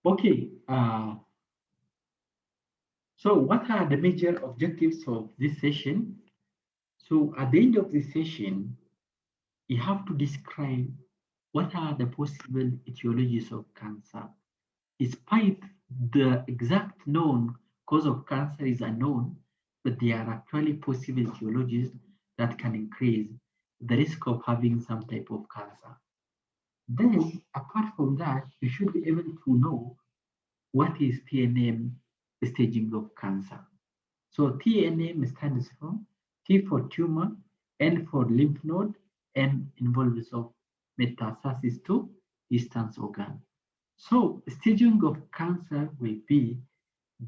Okay, so what are the major objectives of this session? So at the end of this session, you have to describe what are the possible etiologies of cancer. Despite the exact known cause of cancer is unknown, but there are actually possible etiologies that can increase the risk of having some type of cancer. Then, apart from that, you should be able to know what is TNM staging of cancer. So TNM stands for T for tumor, N for lymph node, M involves of metastasis to distant organ. So staging of cancer will be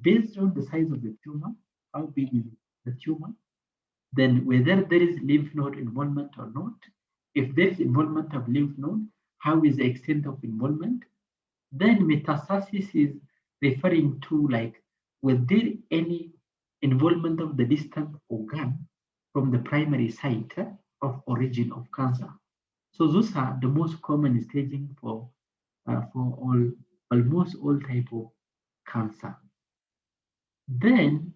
based on the size of the tumor, how big is the tumor, then whether there is lymph node involvement or not. If there is involvement of lymph node, how is the extent of involvement? Then metastasis is referring to like, was there any involvement of the distant organ from the primary site of origin of cancer? So those are the most common staging for almost all type of cancer. Then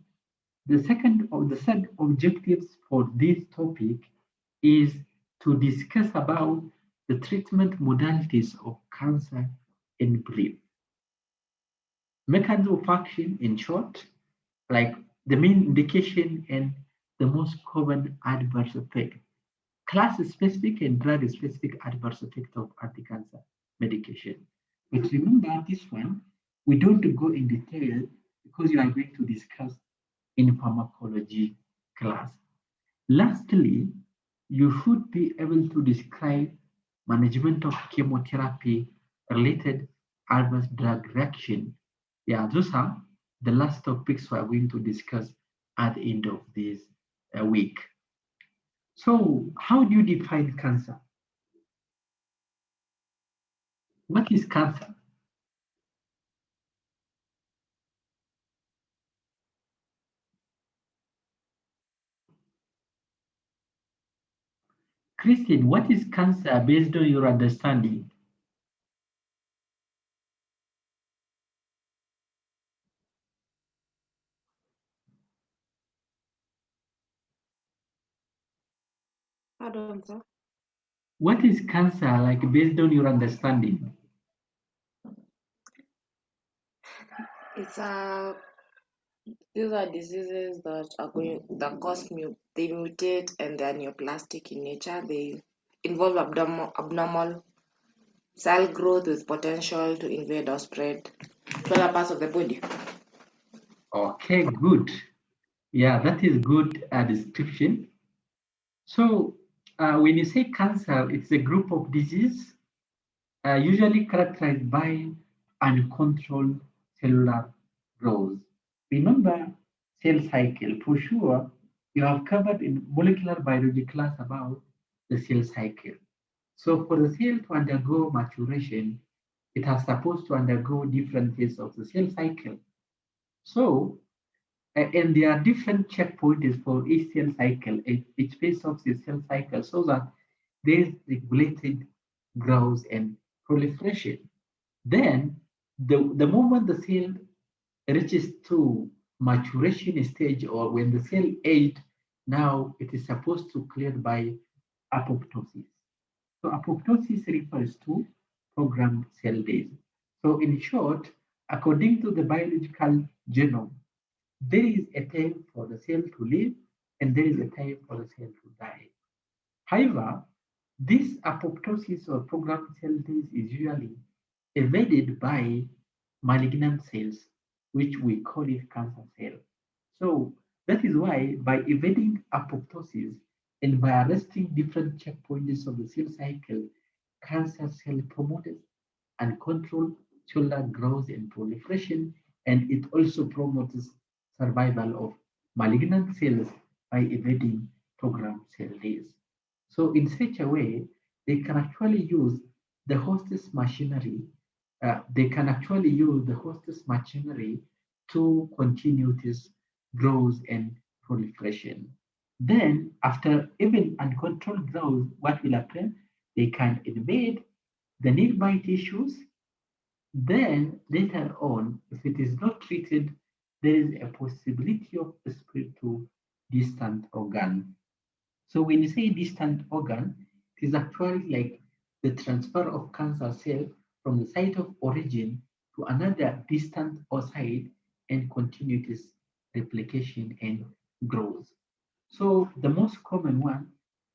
the third objectives for this topic is to discuss about the treatment modalities of cancer in brief. Mechanism of action in short, like the main indication and the most common adverse effect, class-specific and drug-specific adverse effect of anti-cancer medication. But remember this one, we don't go in detail because you are going to discuss in pharmacology class. Lastly, you should be able to describe management of chemotherapy related adverse drug reaction. Yeah, those are the last topics we are going to discuss at the end of this week. So, how do you define cancer? What is cancer? Christine, what is cancer based on your understanding? Pardon, sir. What is cancer like based on your understanding? It's these are diseases that are they mutate and they're neoplastic in nature. They involve abnormal cell growth with potential to invade or spread to other parts of the body. Okay, good. Yeah, that is good description. So when you say cancer, it's a group of disease usually characterized by uncontrolled cellular growth. Remember cell cycle. For sure, you have covered in molecular biology class about the cell cycle. So for the cell to undergo maturation, it has supposed to undergo different phases of the cell cycle. So and there are different checkpoints for each cell cycle, each phase of the cell cycle, so that there is regulated growth and proliferation. Then, the moment the cell reaches to maturation stage, or when the cell age, now it is supposed to clear by apoptosis. So apoptosis refers to programmed cell death. So in short, according to the biological genome, there is a time for the cell to live and there is a time for the cell to die. However, this apoptosis or programmed cell death is usually evaded by malignant cells, which we call it cancer cell. So that is why by evading apoptosis and by arresting different checkpoints of the cell cycle, cancer cell promotes and control cellular growth and proliferation, and it also promotes survival of malignant cells by evading programmed cell death. So in such a way, they can actually use the hostess machinery. To continue this growth and proliferation. Then, after even uncontrolled growth, what will happen? They can invade the nearby tissues Then later on, if it is not treated, there is a possibility of spread to distant organ. So when you say distant organ, it is actually like the transfer of cancer cell from the site of origin to another distant site and continue its replication and growth. So the most common one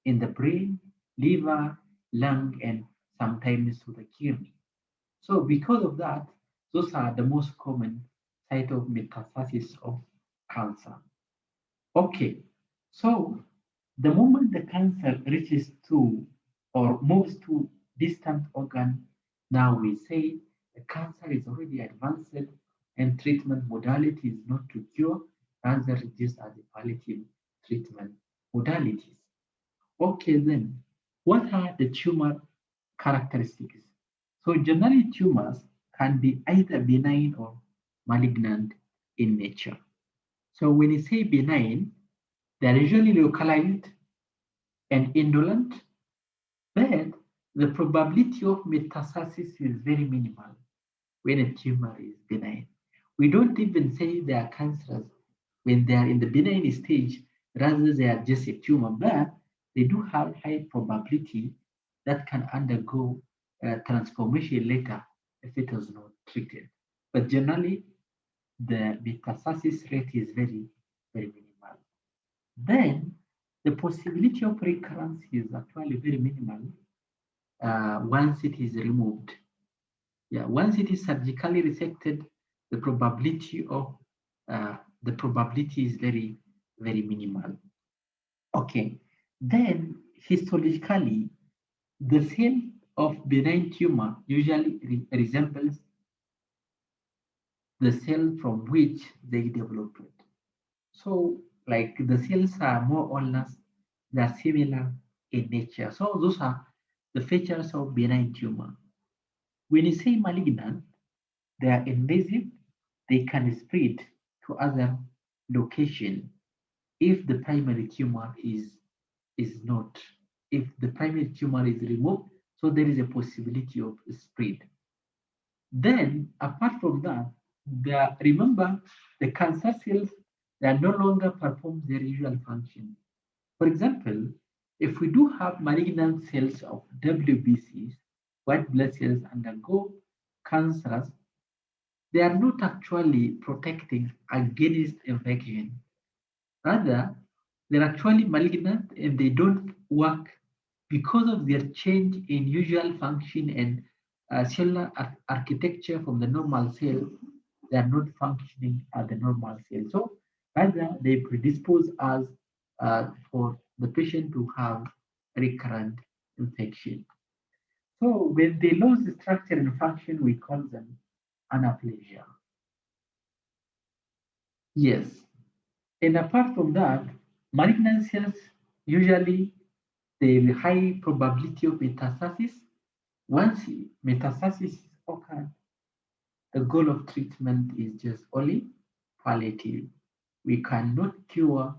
in the brain, liver, lung, and sometimes to the kidney. So because of that, those are the most common site of metastasis of cancer. Okay, so the moment the cancer reaches to or moves to distant organ, now we say the cancer is already advanced and treatment modality is not to cure, rather just as a palliative treatment modalities. Okay, then what are the tumor characteristics? So generally tumors can be either benign or malignant in nature. So when you say benign, they are usually localized and indolent, but the probability of metastasis is very minimal when a tumor is benign. We don't even say they are cancerous when they are in the benign stage, rather they are just a tumor, but they do have high probability that can undergo transformation later if it is not treated. But generally, the metastasis rate is very, very minimal. Then the possibility of recurrence is actually very minimal once it is removed. Yeah, once it is surgically resected, the probability of the probability is very, very minimal. Okay, then histologically, the cell of benign tumor usually resembles the cell from which they developed. So, like the cells are more or less they are similar in nature. So those are the features of benign tumor. When you say malignant, they are invasive. They can spread to other location if the primary tumor is not. If the primary tumor is removed, so there is a possibility of spread. Then, apart from that, remember the cancer cells that no longer perform their usual function. For example, if we do have malignant cells of WBCs, white blood cells undergo cancers, they are not actually protecting against infection. Rather, they're actually malignant and they don't work because of their change in usual function and cellular architecture from the normal cell. They are not functioning as the normal cell. So, rather, they predispose us for the patient to have recurrent infection. So, when they lose the structure and function, we call them anaplasia. Yes. And apart from that, malignant cells usually the high probability of metastasis. Once metastasis occurs, the goal of treatment is just only palliative. We cannot cure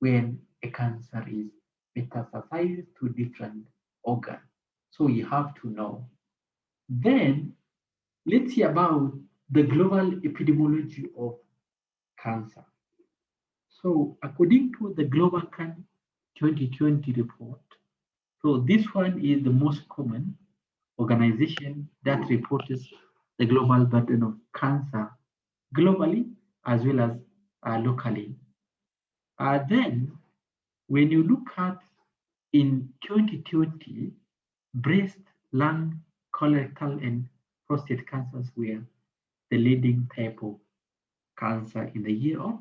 when a cancer is metastasized to different organ. So you have to know. Then let's see about the global epidemiology of cancer. So according to the Global Can 2020 report, so this one is the most common organization that reports the global burden of cancer globally as well as locally. Then when you look at in 2020, breast, lung, colorectal, and prostate cancers were the leading type of cancer in the year of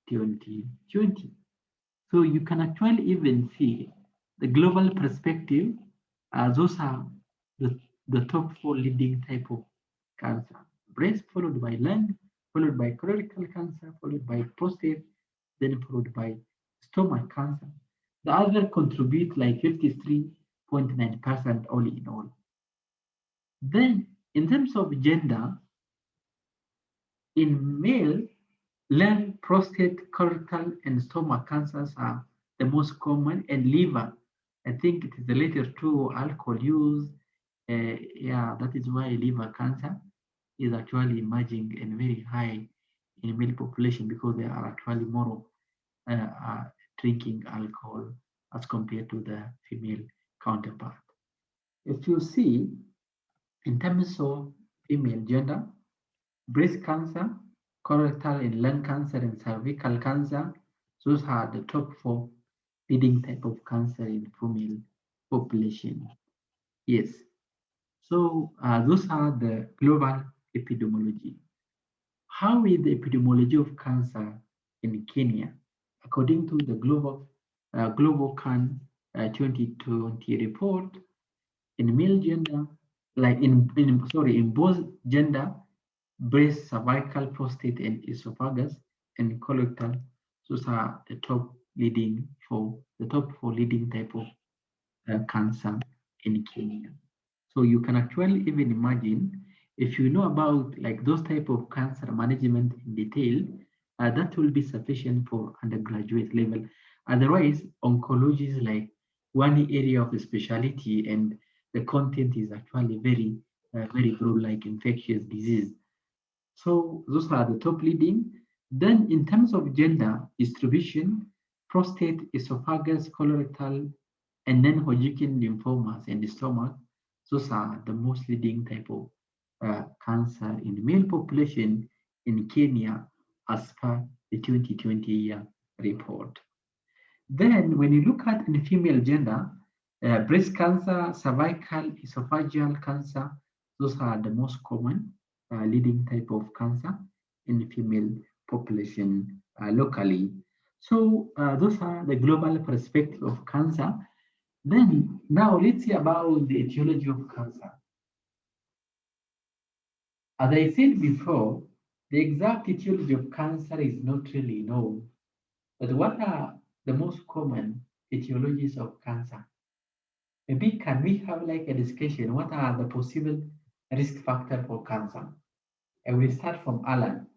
2020. So you can actually even see the global perspective. Those are the top four leading type of cancer. Breast followed by lung, followed by colorectal cancer, followed by prostate, then followed by stomach cancer. The other contribute like 53.9% all in all. Then in terms of gender, in male, lung, prostate, colorectal, and stomach cancers are the most common, and liver. I think it is related to alcohol use. Yeah, that is why liver cancer. is actually emerging and very high in male population because they are actually more drinking alcohol as compared to the female counterpart. If you see, in terms of female gender, breast cancer, colorectal and lung cancer, and cervical cancer, those are the top 4 leading type of cancer in female population. Yes. So those are the global epidemiology. How is the epidemiology of cancer in Kenya? According to the Global Can 2020 report, in male gender, like in both gender, breast, cervical, prostate, and esophagus, and colorectal, those are the top 4 leading type of cancer in Kenya. So you can actually even imagine if you know about like those type of cancer management in detail, that will be sufficient for undergraduate level. Otherwise, oncology is like one area of specialty, and the content is actually very broad, like infectious disease. So those are the top leading. Then in terms of gender distribution, prostate, esophagus, colorectal, and non-Hodgkin lymphomas and the stomach, those are the most leading type of cancer in the male population in Kenya as per the 2020 year report. Then when you look at in female gender, breast cancer, cervical, esophageal cancer, those are the most common leading type of cancer in the female population locally. So those are the global perspective of cancer. Then now let's see about the etiology of cancer. As I said before, the exact etiology of cancer is not really known. But what are the most common etiologies of cancer? Maybe can we have like a discussion? What are the possible risk factors for cancer? And we'll start from Alan.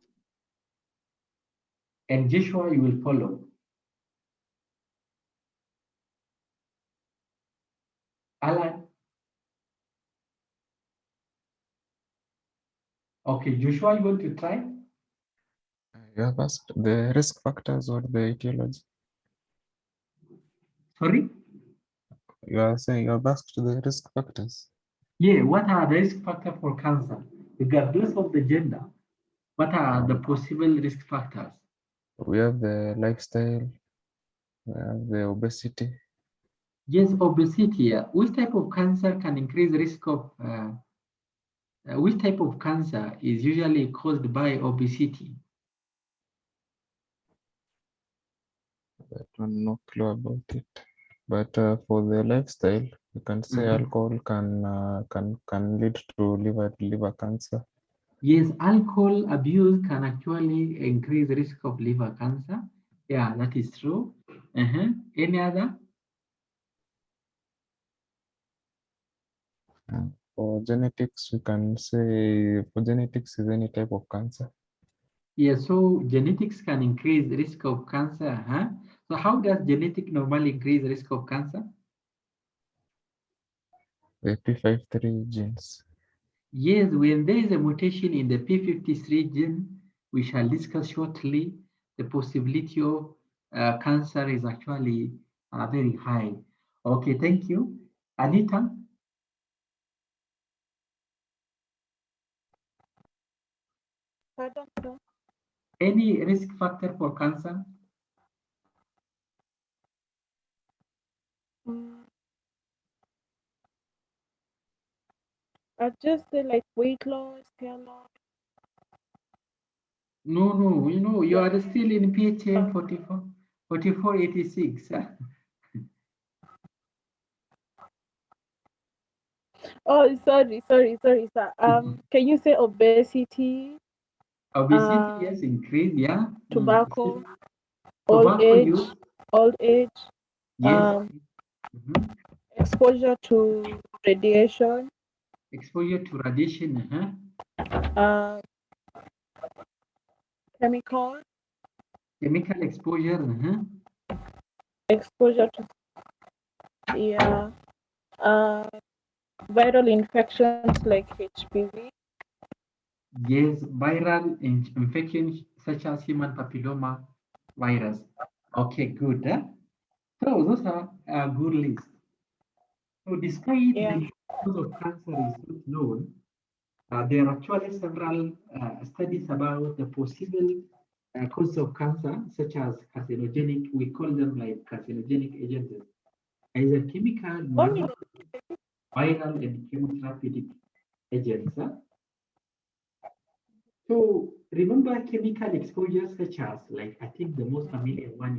And Joshua, you will follow. Alan. Okay, Joshua, you want to try? You have asked the risk factors or the etiology? Sorry? You are saying you have asked the risk factors. Yeah, what are the risk factors for cancer? Regardless of the gender, what are the possible risk factors? We have the lifestyle, we have the obesity. Yes, obesity. Which type of cancer can increase risk of, which type of cancer is usually caused by obesity? That one, no clue about it. But for the lifestyle, you can say alcohol can lead to liver cancer. Yes, alcohol abuse can actually increase risk of liver cancer. Yeah, that is true. Any other? For genetics, we can say for genetics is any type of cancer. Yeah, so genetics can increase risk of cancer. So how does genetic normally increase risk of cancer? The P53 genes. Yes, when there is a mutation in the P53 gene, we shall discuss shortly, the possibility of cancer is actually very high. Okay, thank you. Anita? Pardon, sir? Any risk factor for cancer? I'd just say like weight loss, hair loss. No, you Yeah. are still in PHM 4486. Oh, sorry, sir. Can you say obesity, Obesity, yes, increase, yeah. tobacco, Tobacco use, old age, yes. exposure to radiation, Exposure to radiation, uh, chemical, chemical exposure, exposure to viral infections like HPV. Yes, viral infections such as human papilloma virus. Okay, good. So those are a good list. So despite Yeah. the cause of cancer is not known, there are actually several studies about the possible causes of cancer, such as carcinogenic. We call them like carcinogenic agents, either chemical, 1 minute. viral, and chemotherapeutic agents. So remember chemical exposures such as, like, I think the most familiar one,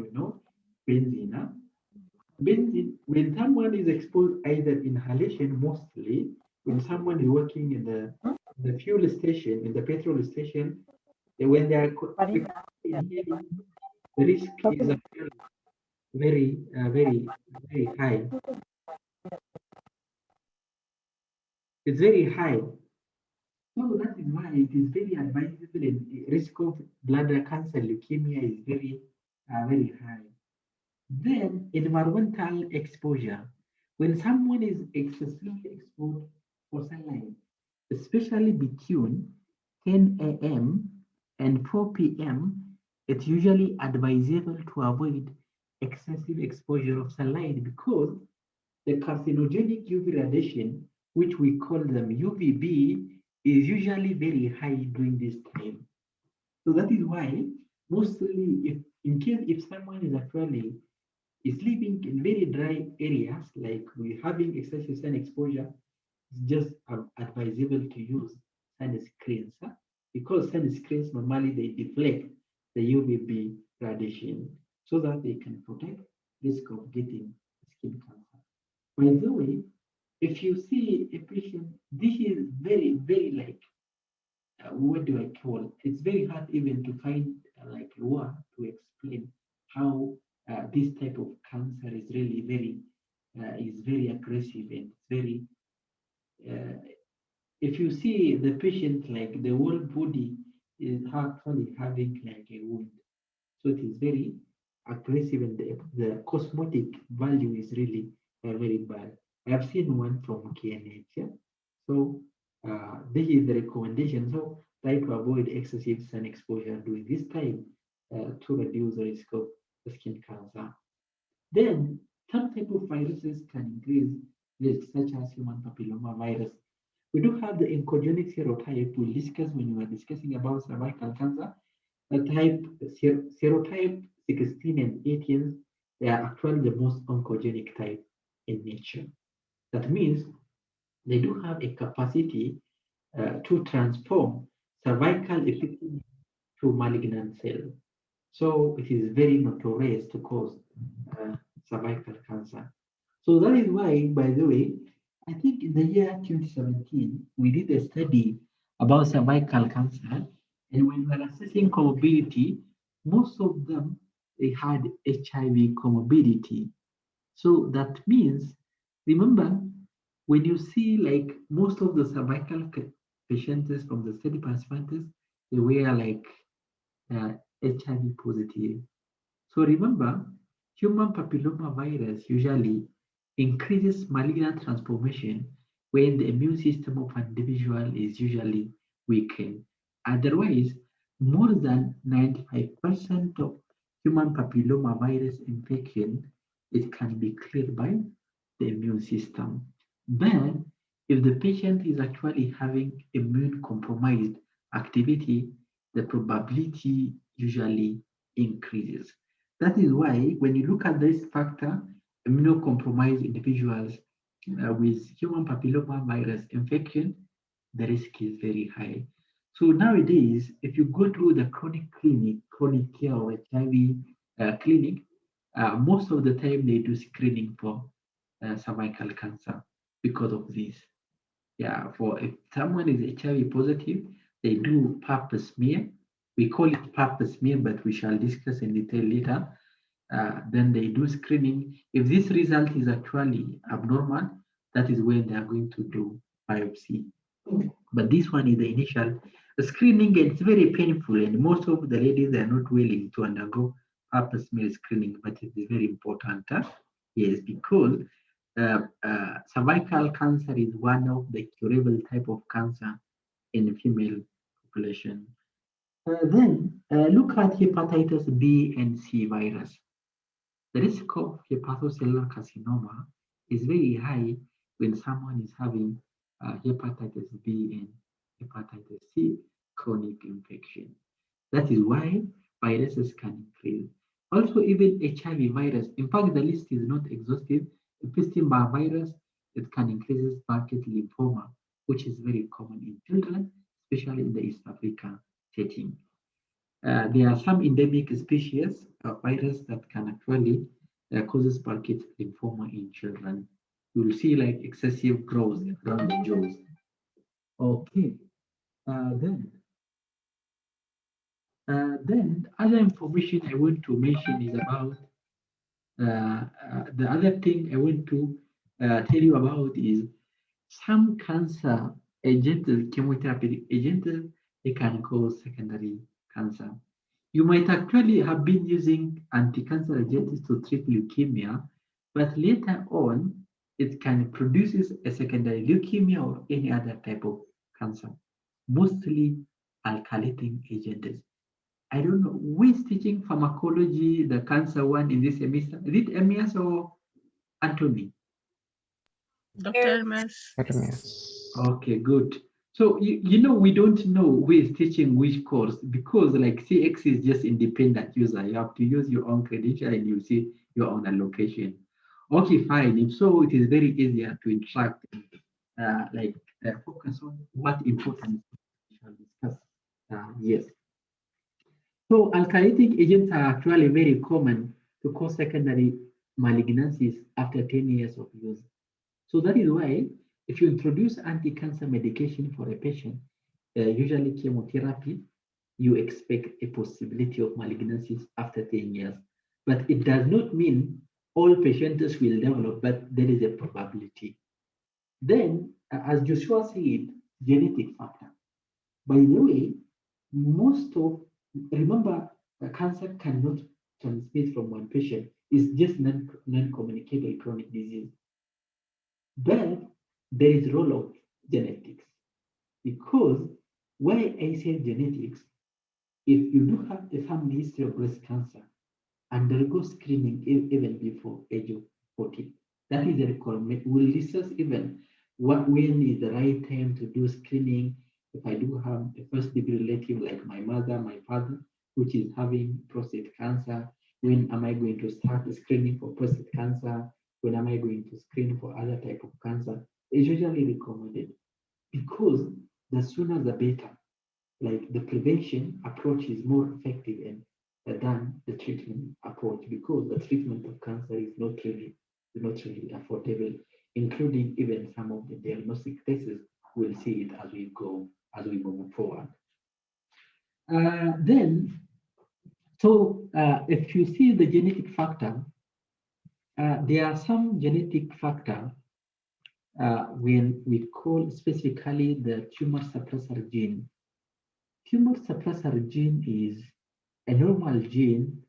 benzene. Benzene, when someone is exposed either inhalation, mostly when someone is working in the fuel station, in the petrol station, when they are Sorry. inhaling, the risk is Okay. actually very, very high. It's very high. So that is why it is very advisable, and the risk of bladder cancer, leukemia is very high. Then environmental exposure. When someone is excessively exposed for sunlight, especially between 10 a.m. and 4 p.m., it's usually advisable to avoid excessive exposure of sunlight because the carcinogenic UV radiation, which we call them UVB, is usually very high during this time. So that is why mostly, if in case if someone is actually is living in very dry areas, like we having excessive sun exposure, it's just advisable to use sunscreens, because sunscreens normally they deflect the UVB radiation so that they can protect risk of getting skin cancer. By the way, if you see a patient, this is very like, what do I call? It's very hard even to find like a word to explain how this type of cancer is very aggressive, and it's very. Uh, if you see the patient, like the whole body is actually having like a wound, so it is very aggressive, and the cosmetic value is really very bad. I have seen one from KNH. Yeah? So this is the recommendation. So try to avoid excessive sun exposure during this time to reduce the risk of skin cancer. Then some type of viruses can increase risk, such as human papilloma virus. We do have the oncogenic serotype we'll discuss when we are discussing about cervical cancer. The type serotype 16 and 18, they are actually the most oncogenic type in nature. That means they do have a capacity to transform cervical epithelium to malignant cell. So it is very notorious to cause cervical cancer. So that is why, by the way, I think in the year 2017, we did a study about cervical cancer, and when we were assessing comorbidity, most of them, they had HIV comorbidity. So that means, remember, when you see like most of the cervical patients from the study participants, they were like HIV positive. So remember, human papilloma virus usually increases malignant transformation when the immune system of an individual is usually weakened. Otherwise, more than 95% of human papilloma virus infection, it can be cleared by the immune system. But if the patient is actually having immune compromised activity, the probability usually increases. That is why when you look at this factor, immunocompromised individuals with human papilloma virus infection, the risk is very high. So nowadays, if you go through the chronic care or HIV clinic, most of the time they do screening for cervical cancer because of this. Yeah, for if someone is HIV positive, they do pap smear. We call it pap smear, but we shall discuss in detail later. Then they do screening. If this result is actually abnormal, that is when they are going to do biopsy. But this one is the initial screening, and it's very painful, and most of the ladies are not willing to undergo pap smear screening, but it is very important. Yes, because cervical cancer is one of the curable type of cancer in female population. Then look at hepatitis B and C virus. The risk of hepatocellular carcinoma is very high when someone is having hepatitis B and hepatitis C chronic infection. That is why viruses can increase. Also, even HIV virus, in fact, the list is not exhaustive. Epstein-Barr virus, it can increase bucket lymphoma, which is very common in children, especially in the East Africa setting. There are some endemic species of virus that can actually causes bucket lymphoma in children. You will see like excessive growth around the jaws. Okay, then other information I want to mention is about the other thing I want to tell you about is some cancer agents, chemotherapy agents, they can cause secondary cancer. You might actually have been using anti-cancer agents to treat leukemia, but later on, it can produce a secondary leukemia or any other type of cancer, mostly alkylating agents. I don't know who is teaching pharmacology, the cancer one in this semester. Is it Emias or Anthony? Dr. Elmas. Okay, good. So you know we don't know who is teaching which course because like CX is just independent user. You have to use your own credential and you see your own allocation. Okay, fine. If so, it is very easier to interact, focus on what important we shall discuss. Yes. So alkylating agents are actually very common to cause secondary malignancies after 10 years of use. So that is why if you introduce anti-cancer medication for a patient, usually chemotherapy, you expect a possibility of malignancies after 10 years. But it does not mean all patients will develop, but there is a probability. Then, as Joshua said, genetic factor. By the way, remember, cancer cannot transmit from one patient. It's just non-communicable chronic disease. But there is role of genetics because why I say genetics, if you do have a family history of breast cancer, undergo screening even before age of 40. That is a requirement. We'll discuss even when is the right time to do screening. If I do have a first degree relative like my mother, my father, which is having prostate cancer, when am I going to start screening for prostate cancer? When am I going to screen for other type of cancer? It's usually recommended because the sooner the better. Like the prevention approach is more effective than the treatment approach because the treatment of cancer is not really affordable, including even some of the diagnostic tests. We'll see it as we move forward. If you see the genetic factor, there are some genetic factor when we call specifically the tumor-suppressor gene. Tumor-suppressor gene is a normal gene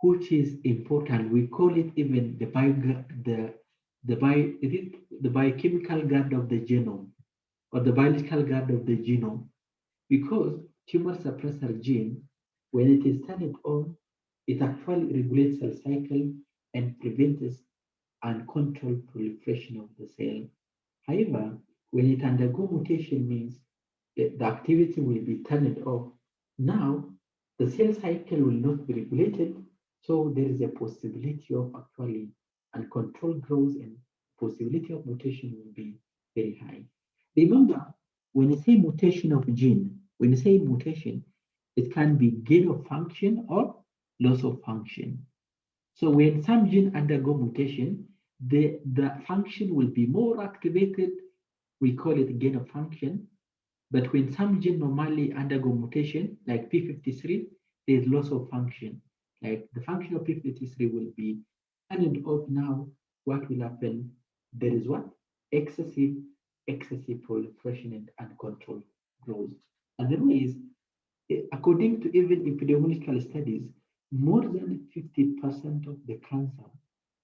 which is important. We call it even the biochemical guard of the genome or the biological guard of the genome because tumor suppressor gene, when it is turned on, it actually regulates cell cycle and prevents uncontrolled proliferation of the cell. However, when it undergoes mutation means the activity will be turned off. Now, the cell cycle will not be regulated, so there is a possibility of actually uncontrolled growth and possibility of mutation will be very high. Remember, when you say mutation of gene, when you say mutation, it can be gain of function or loss of function. So when some gene undergo mutation, the function will be more activated. We call it gain of function. But when some gene normally undergo mutation, like P53, there's loss of function. Like the function of P53 will be turned off now. What will happen? There is what? Excessive proliferation and uncontrolled growth. And the way is, according to even epidemiological studies, more than 50% of the cancer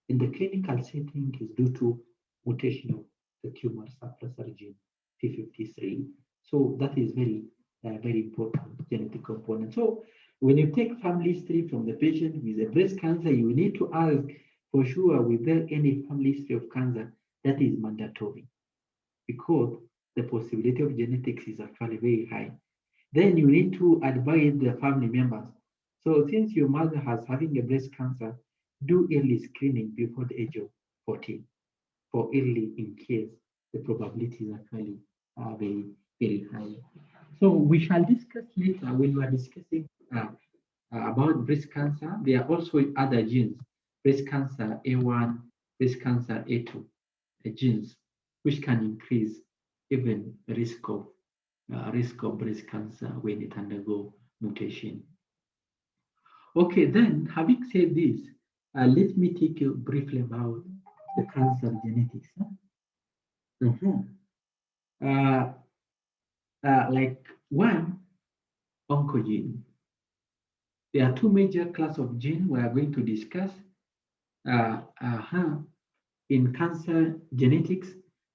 in the clinical setting is due to mutation of the tumor suppressor gene P53. So that is very very important genetic component. So when you take family history from the patient with a breast cancer, you need to ask for sure whether any family history of cancer. That is mandatory because the possibility of genetics is actually very high. Then you need to advise the family members. So since your mother has having a breast cancer, do early screening before the age of 14 for early in case the probability is actually very, very high. So we shall discuss later when we are discussing about breast cancer. There are also other genes, breast cancer A1, breast cancer A2, genes, which can increase even the risk of breast cancer when it undergo mutation. Okay, then having said this, let me take you briefly about the cancer genetics. Like one, oncogene. There are two major class of gene we are going to discuss in cancer genetics.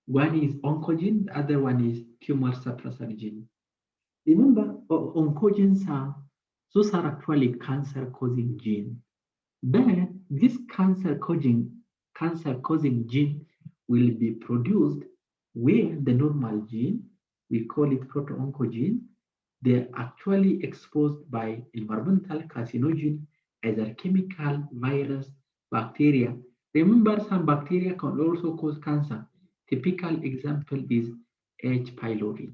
One is oncogene, the other one is tumor-suppressor gene. Remember, oncogenes those are actually cancer-causing gene. But this cancer-causing gene will be produced where the normal gene, we call it proto-oncogene, they're actually exposed by environmental carcinogen, either chemical, virus, bacteria. Remember, some bacteria can also cause cancer. Typical example is H. pylori.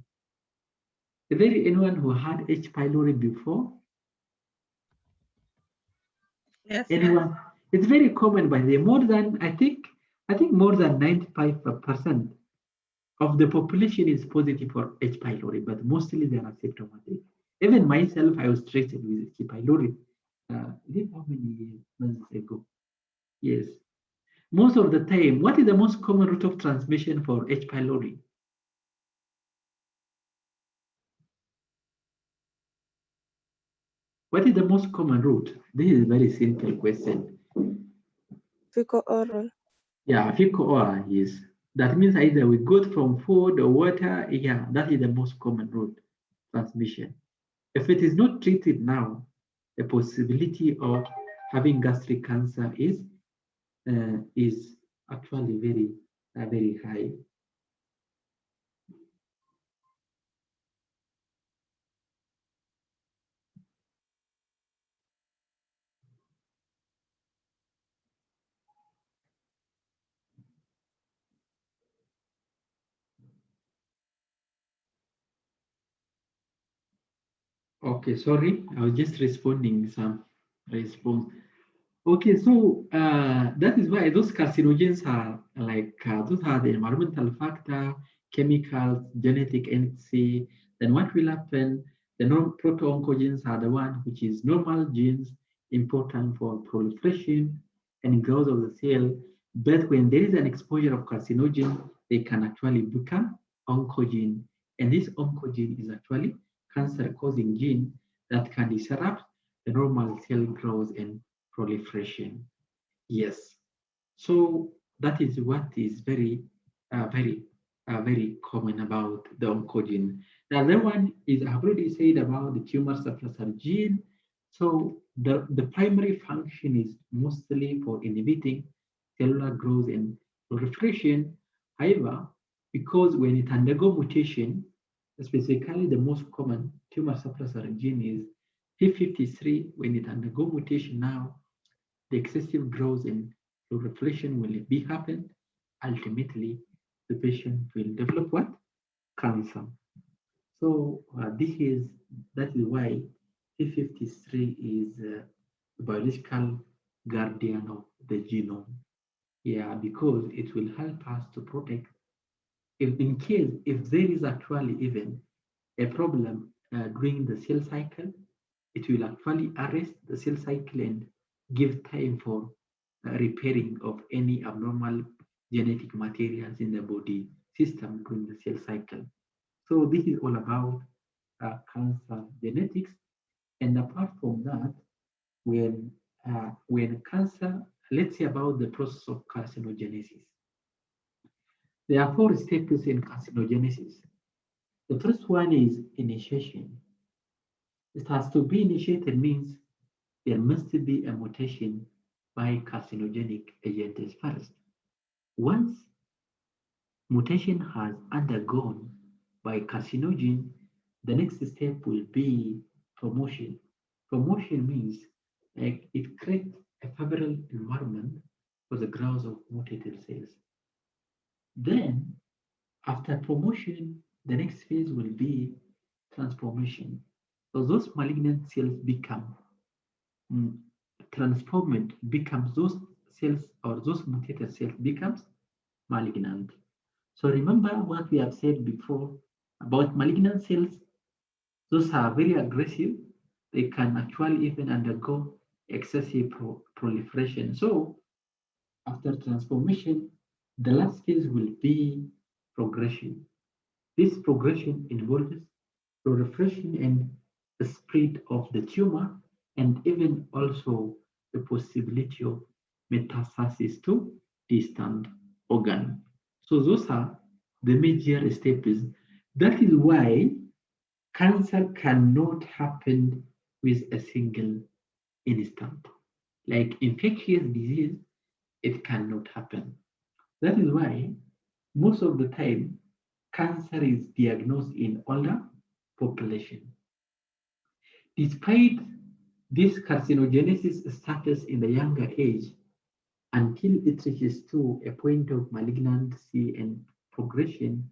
Is there anyone who had H. pylori before? Yes. Anyone? It's very common, by the more than I think more than 95% of the population is positive for H. pylori, but mostly they are symptomatic. Even myself, I was treated with H. pylori. How many months ago? Yes. Most of the time, what is the most common route of transmission for H. pylori? What is the most common route? This is a very simple question. Fecal oral. Yeah, fecal oral, yes. That means either we got from food or water. Yeah, that is the most common route transmission. If it is not treated now, the possibility of having gastric cancer is actually very high. Okay, sorry, I was just responding some response. Okay, so that is why those carcinogens are like those are the environmental factor, chemicals, genetic entity. Then what will happen? The proto-oncogenes are the one which is normal genes important for proliferation and growth of the cell. But when there is an exposure of carcinogen, they can actually become oncogene. And this oncogene is actually cancer-causing gene that can disrupt the normal cell growth and proliferation. Yes. So that is what is very common about the oncogene. The other one is I've already said about the tumor suppressor gene. So the primary function is mostly for inhibiting cellular growth and proliferation. However, because when it undergoes mutation, specifically the most common tumor suppressor gene is P53. When it undergoes mutation now, the excessive growth and proliferation will be happen. Ultimately, the patient will develop what? Cancer. So that is why P53 is the biological guardian of the genome. Yeah, because it will help us to protect. If there is actually even a problem during the cell cycle, it will actually arrest the cell cycle and give time for repairing of any abnormal genetic materials in the body system during the cell cycle. So this is all about cancer genetics. And apart from that, when cancer, let's say about the process of carcinogenesis. There are 4 steps in carcinogenesis. The first one is initiation. It has to be initiated means there must be a mutation by carcinogenic agents first. Once mutation has undergone by carcinogen, the next step will be promotion. Promotion means like it creates a favorable environment for the growth of mutated cells. Then, after promotion, the next phase will be transformation. So those malignant cells become transformed, becomes those cells or those mutated cells becomes malignant. So remember what we have said before about malignant cells. Those are very aggressive. They can actually even undergo excessive proliferation. So after transformation, the last phase will be progression. This progression involves proliferation and the spread of the tumor and even also the possibility of metastasis to distant organ. So those are the major steps. That is why cancer cannot happen with a single instant. Like infectious disease, it cannot happen. That is why most of the time cancer is diagnosed in older population. Despite this carcinogenesis status in the younger age, until it reaches to a point of malignancy and progression,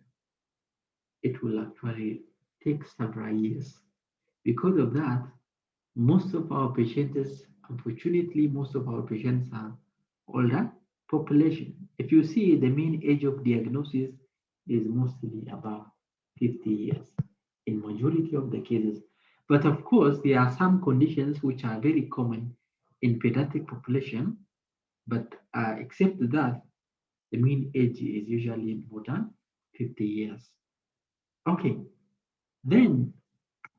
it will actually take several years. Because of that, most of our patients, unfortunately, most of our patients are older population. If you see, the mean age of diagnosis is mostly above 50 years in majority of the cases. But of course, there are some conditions which are very common in pediatric population, but except that, the mean age is usually more than 50 years. Okay, then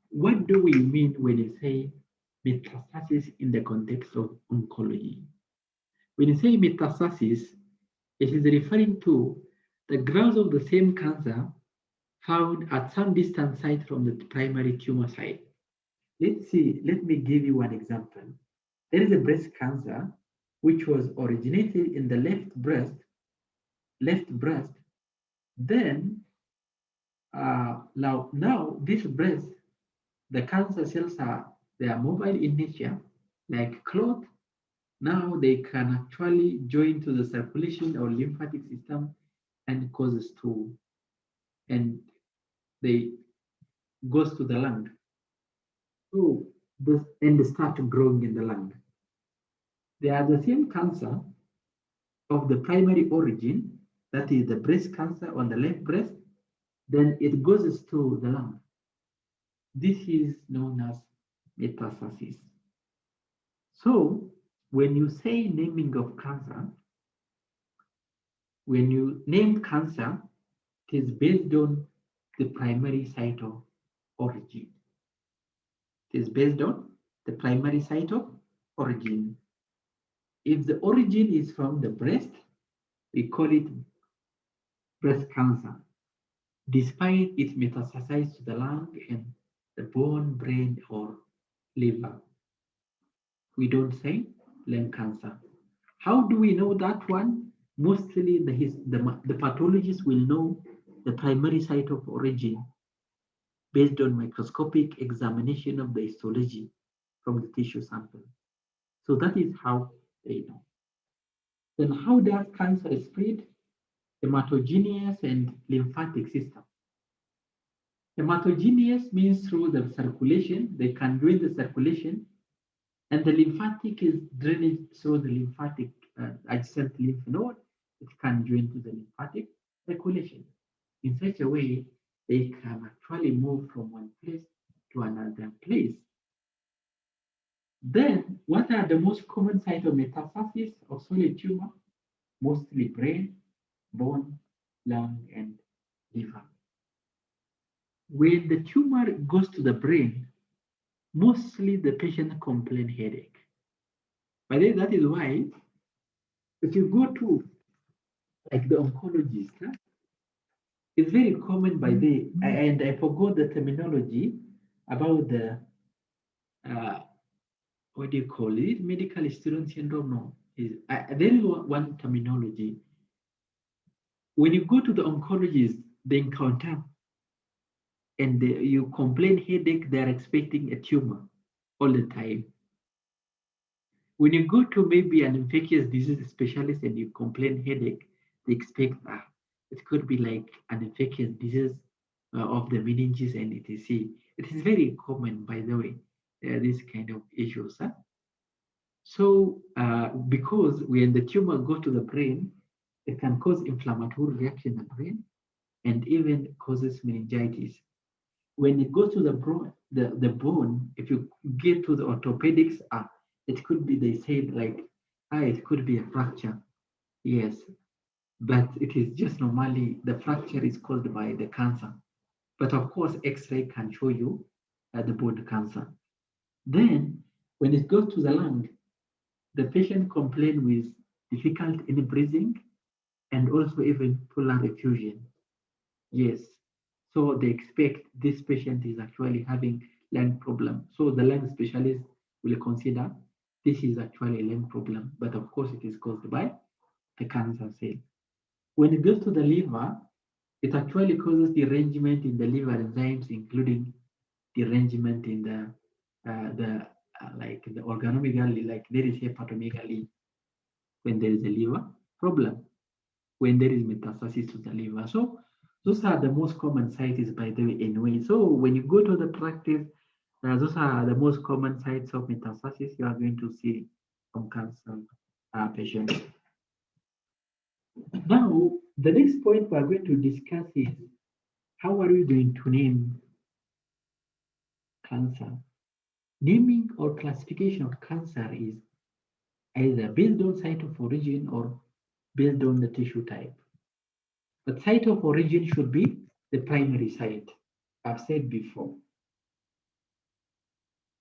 what do we mean when we say metastasis in the context of oncology? When you say metastasis, it is referring to the growth of the same cancer found at some distant site from the primary tumor site. Let's see, let me give you one example. There is a breast cancer which was originated in the left breast. Then now this breast, the cancer cells they are mobile in nature, like clot. Now they can actually join to the circulation or lymphatic system and cause stool, and they goes to the lung. So this and they start growing in the lung. They are the same cancer of the primary origin, that is the breast cancer on the left breast. Then it goes to the lung. This is known as metastasis. So when you say naming of cancer, when you name cancer, it is based on the primary site of origin. It is based on the primary site of origin. If the origin is from the breast, we call it breast cancer, despite it metastasized to the lung and the bone, brain, or liver. We don't say lung cancer. How do we know that one? Mostly the pathologist will know the primary site of origin based on microscopic examination of the histology from the tissue sample. So that is how they know. Then how does cancer spread? Hematogenous and lymphatic system. Hematogenous means through the circulation, they can join the circulation, and the lymphatic is drainage through the lymphatic adjacent lymph node. It can join to the lymphatic circulation. In such a way, they can actually move from one place to another place. Then, what are the most common sites of metastasis of solid tumor? Mostly brain, bone, lung, and liver. When the tumor goes to the brain, mostly the patient complain headache. But then that is why, if you go to like the oncologist, It's very common by the, and I forgot the terminology about the, what do you call it? Medical student syndrome? No, there is one terminology. When you go to the oncologist, they encounter and you complain headache, they're expecting a tumor all the time. When you go to maybe an infectious disease specialist and you complain headache, they expect it could be like an infectious disease of the meninges and etc. It is very common, by the way, this kind of issues. Huh? So because when the tumor go to the brain, it can cause inflammatory reaction in the brain and even causes meningitis. When it goes to the bone, if you get to the orthopedics, it could be, they said like, it could be a fracture. Yes, but it is just normally the fracture is caused by the cancer. But of course, X-ray can show you the bone cancer. Then when it goes to the lung, the patient complains with difficulty in breathing and also even pleural effusion. Yes. So they expect this patient is actually having lung problem. So the lung specialist will consider this is actually a lung problem, but of course it is caused by the cancer cell. When it goes to the liver, it actually causes derangement in the liver enzymes, including derangement in the like the organomegaly, like there is hepatomegaly when there is a liver problem, when there is metastasis to the liver. So those are the most common sites, by the way, anyway. So when you go to the practice, those are the most common sites of metastasis you are going to see from cancer patients. Now, the next point we are going to discuss is how are we going to name cancer? Naming or classification of cancer is either based on site of origin or based on the tissue type. But site of origin should be the primary site, I've said before.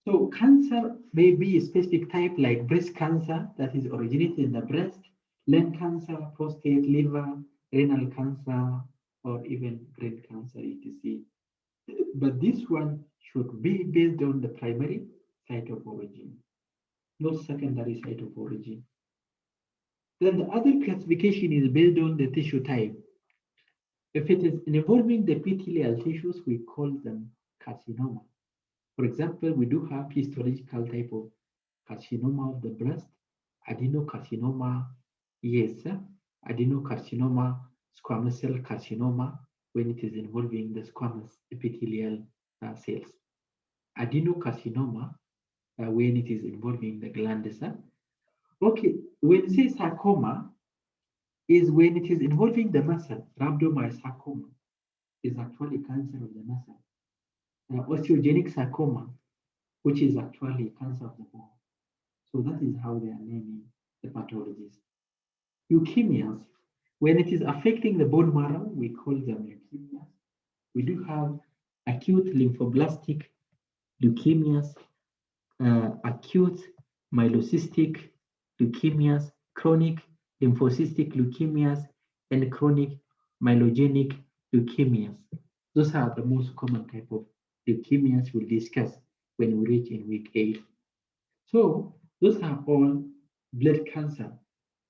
So cancer may be a specific type like breast cancer that is originated in the breast, lung cancer, prostate, liver, renal cancer, or even brain cancer, etc. But this one should be based on the primary site of origin, not secondary site of origin. Then the other classification is based on the tissue type. If it is involving the epithelial tissues, we call them carcinoma. For example, we do have histological type of carcinoma of the breast, adenocarcinoma, yes, adenocarcinoma, squamous cell carcinoma, when it is involving the squamous epithelial cells. Adenocarcinoma, when it is involving the glands. Okay, when we say sarcoma, is when it is involving the muscle. Rhabdomyosarcoma is actually cancer of the muscle. Osteogenic sarcoma, which is actually cancer of the bone. So that is how they are naming the pathologies. Leukemias, when it is affecting the bone marrow, we call them leukemias. We do have acute lymphoblastic leukemias, acute myelocystic leukemias, chronic lymphocytic leukemias, and chronic myelogenic leukemias. Those are the most common type of leukemias we'll discuss when we reach in week 8. So those are all blood cancer,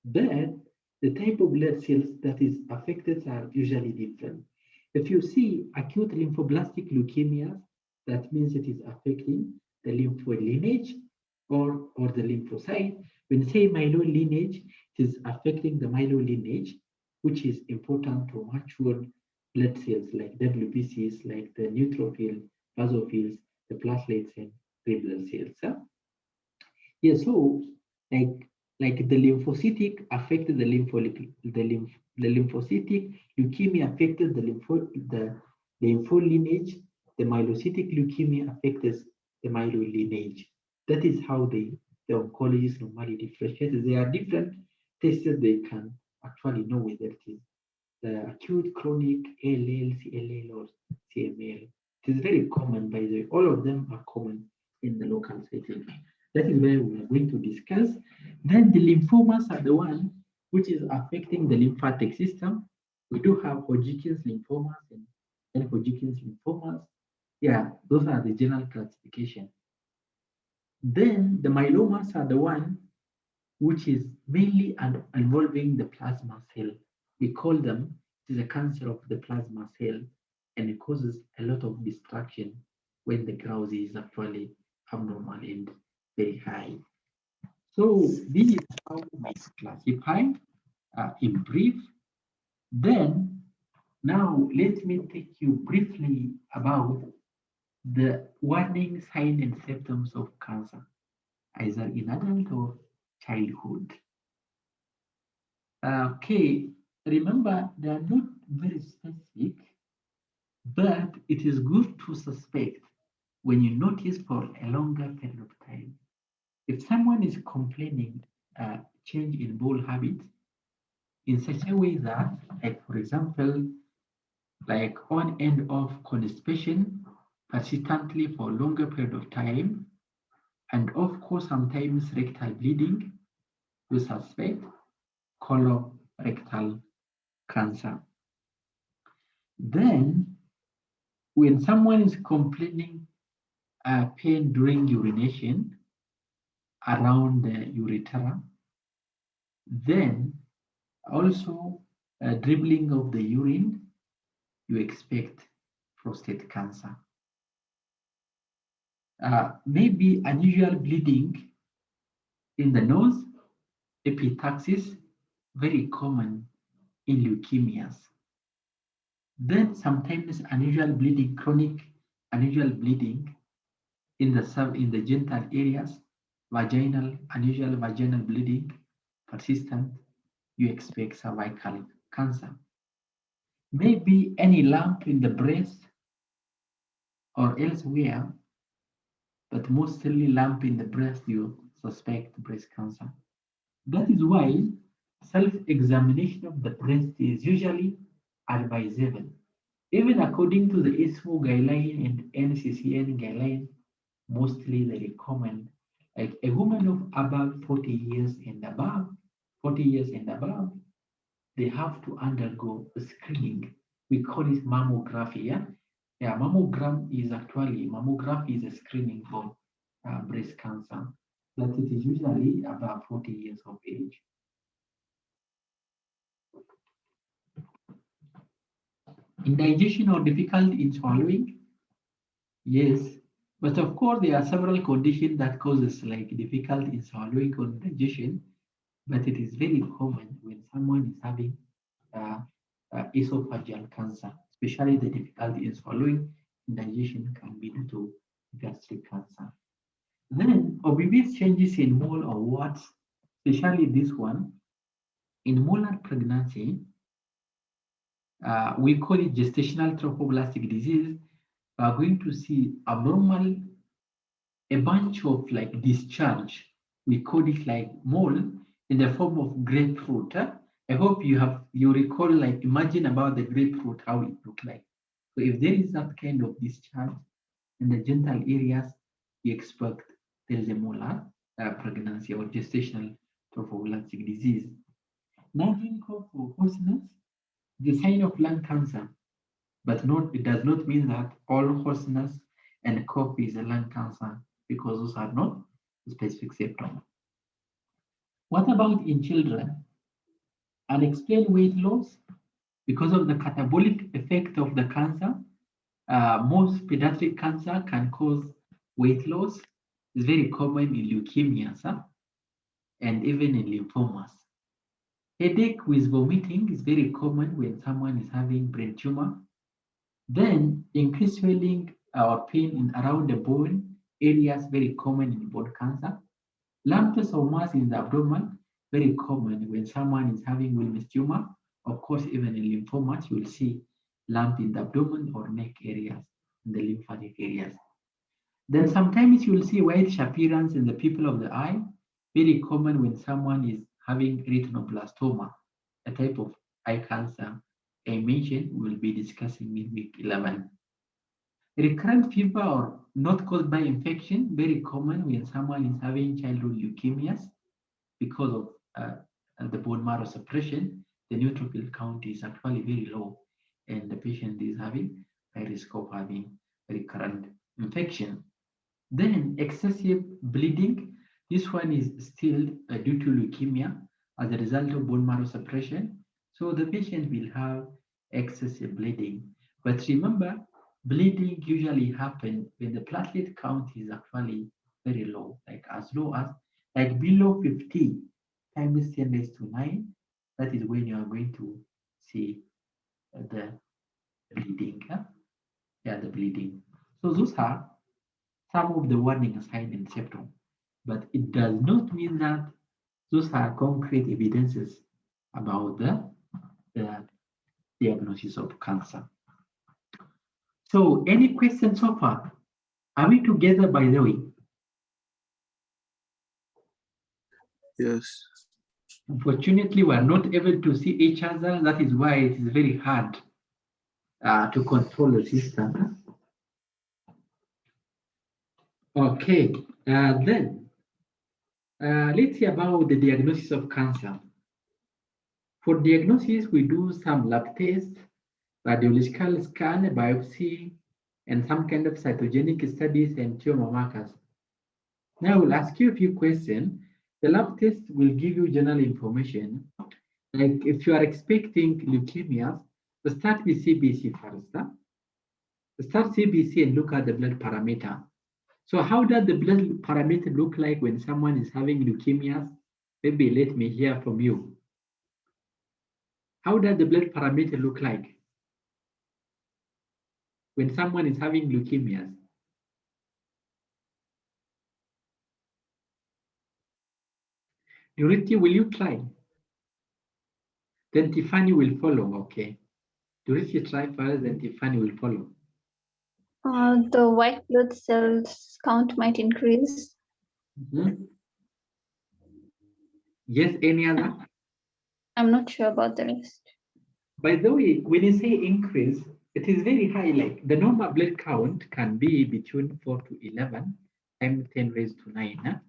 but the type of blood cells that is affected are usually different. If you see acute lymphoblastic leukemia, that means it is affecting the lymphoid lineage or the lymphocyte. When you say myeloid lineage, it is affecting the myeloid lineage, which is important to mature blood cells like WBCs, like the neutrophils, basophils, the platelets, and red blood cells. Yeah, so like the lymphocytic affected the lymphocytic leukemia affected the lymphoid lineage. The myelocytic leukemia affects the myeloid lineage. That is how the oncologists normally differentiate. There are different tests that they can actually know whether it is the acute, chronic, ALL, CLL, or CML. It is very common, by the way. All of them are common in the local setting. That is where we are going to discuss. Then the lymphomas are the one which is affecting the lymphatic system, We do have Hodgkin's lymphomas and non-Hodgkin's lymphomas. Yeah, those are the general classification. Then the myelomas are the one which is mainly involving the plasma cell. We call them, it is a cancer of the plasma cell, and it causes a lot of destruction when the growth is actually abnormal and very high. So this is how we classify in brief. Then now let me take you briefly about the warning signs and symptoms of cancer, either in adult or childhood. Okay, remember they are not very specific, but it is good to suspect when you notice for a longer period of time. If someone is complaining change in bowel habits in such a way that, like for example, like on and off constipation persistently for a longer period of time, and of course sometimes rectal bleeding, you suspect colorectal cancer. Then when someone is complaining pain during urination around the urethra, then also dribbling of the urine, you expect prostate cancer. Maybe unusual bleeding in the nose, epistaxis, very common in leukemias. Then sometimes unusual bleeding, chronic unusual bleeding in the genital areas, unusual vaginal bleeding, persistent, you expect cervical cancer. Maybe any lump in the breast or elsewhere, but mostly lump in the breast, you suspect breast cancer. That is why self-examination of the breast is usually advisable. Even according to the ISMO guideline and NCCN guideline, mostly they recommend like a woman of above 40 years and above, they have to undergo a screening. We call it mammography. Yeah, mammography is a screening for breast cancer, but it is usually above 40 years of age. Indigestion or difficulty in swallowing? Yes, but of course there are several conditions that causes like difficulty in swallowing or indigestion, but it is very common when someone is having esophageal cancer, especially the difficulty in swallowing. Indigestion can be due to gastric cancer. Then obvious changes in mole or warts, especially this one, in molar pregnancy, we call it gestational trophoblastic disease. We are going to see abnormal, a bunch of like discharge. We call it like mole in the form of grapefruit. I hope you recall, like imagine about the grapefruit, how it looked like. So if there is that kind of discharge in the genital areas, you expect there is a molar pregnancy or gestational trophoblastic disease. Nagging cough or hoarseness, the sign of lung cancer, but it does not mean that all hoarseness and cough is a lung cancer, because those are not specific symptoms. What about in children? Unexplained weight loss because of the catabolic effect of the cancer. Most pediatric cancer can cause weight loss. It's very common in leukemias and even in lymphomas. Headache with vomiting is very common when someone is having brain tumor. Then increased swelling or pain in around the bone areas, very common in bone cancer. Lumps or mass in the abdomen, very common when someone is having Wilms tumor. Of course, even in lymphomas, you will see lump in the abdomen or neck areas, in the lymphatic areas. Then sometimes you will see whitish appearance in the pupil of the eye, very common when someone is having retinoblastoma, a type of eye cancer I mentioned we will be discussing in week 11. Recurrent fever or not caused by infection, very common when someone is having childhood leukemias because of the bone marrow suppression. the neutrophil count is actually very low, and the patient is having high risk of having recurrent infection. Then excessive bleeding. This one is still due to leukemia as a result of bone marrow suppression. So the patient will have excessive bleeding. But remember, bleeding usually happens when the platelet count is actually very low, like as low as like below 50 times 10 raised to 9. That is when you are going to see the bleeding. Huh? Yeah, the bleeding. So those are some of the warning signs and symptoms, but it does not mean that those are concrete evidences about the diagnosis of cancer. So any questions so far? Are we together, by the way? Yes. Unfortunately, we are not able to see each other. That is why it is very hard to control the system. Okay, then let's see about the diagnosis of cancer. For diagnosis, we do some lab tests, radiological scan, biopsy, and some kind of cytogenic studies and tumor markers. Now I will ask you a few questions. The lab test will give you general information. Like if you are expecting leukemia, start with CBC first. Huh? Start CBC and look at the blood parameter. So how does the blood parameter look like when someone is having leukemia? Maybe let me hear from you. How does the blood parameter look like when someone is having leukemia? Dorothy, will you try? Then Tiffany will follow, okay? Dorothy try first, then Tiffany will follow. The white blood cells count might increase. Mm-hmm. Yes, any other? I'm not sure about the rest. By the way, when you say increase, it is very high. Like the normal blood count can be between 4 to 11 times 10 raised to 9. Huh?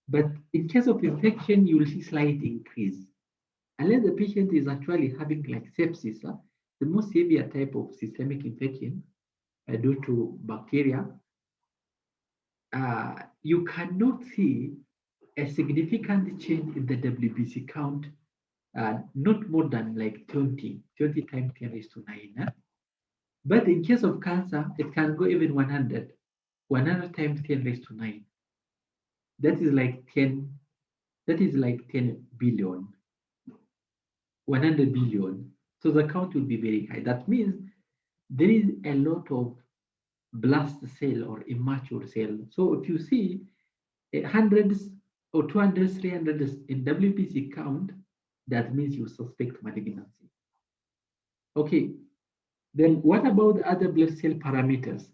But in case of infection, you will see slight increase. Unless the patient is actually having like sepsis, the most severe type of systemic infection due to bacteria, you cannot see a significant change in the WBC count, not more than like 20 times 10 raised to 9. But in case of cancer, it can go even 100 times 10 raised to 9. That is like 10 billion, 100 billion. So the count will be very high. That means there is a lot of blast cell or immature cell. So if you see hundreds or 200, 300 in WBC count, that means you suspect malignancy. Okay, then what about the other blood cell parameters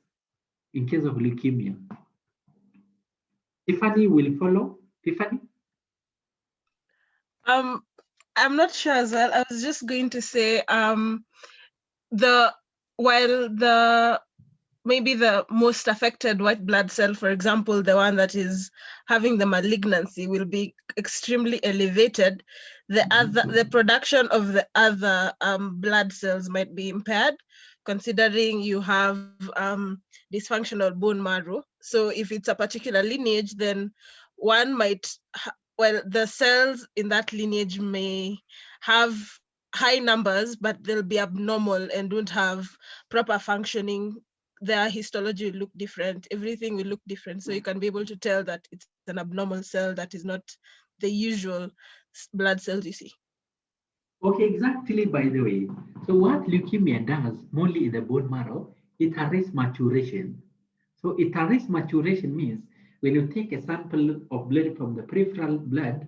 in case of leukemia? Tiffany will follow. Tiffany? I'm not sure as well. I was just going to say maybe the most affected white blood cell, for example, the one that is having the malignancy will be extremely elevated. The production of the other blood cells might be impaired, considering you have dysfunctional bone marrow. So if it's a particular lineage, then one might, the cells in that lineage may have high numbers, but they'll be abnormal and don't have proper functioning. Their histology will look different, everything will look different. So you can be able to tell that it's an abnormal cell that is not the usual blood cells you see. Okay, exactly, by the way. So what leukemia does, mostly in the bone marrow, it arrests maturation. So it arrests maturation means when you take a sample of blood from the peripheral blood,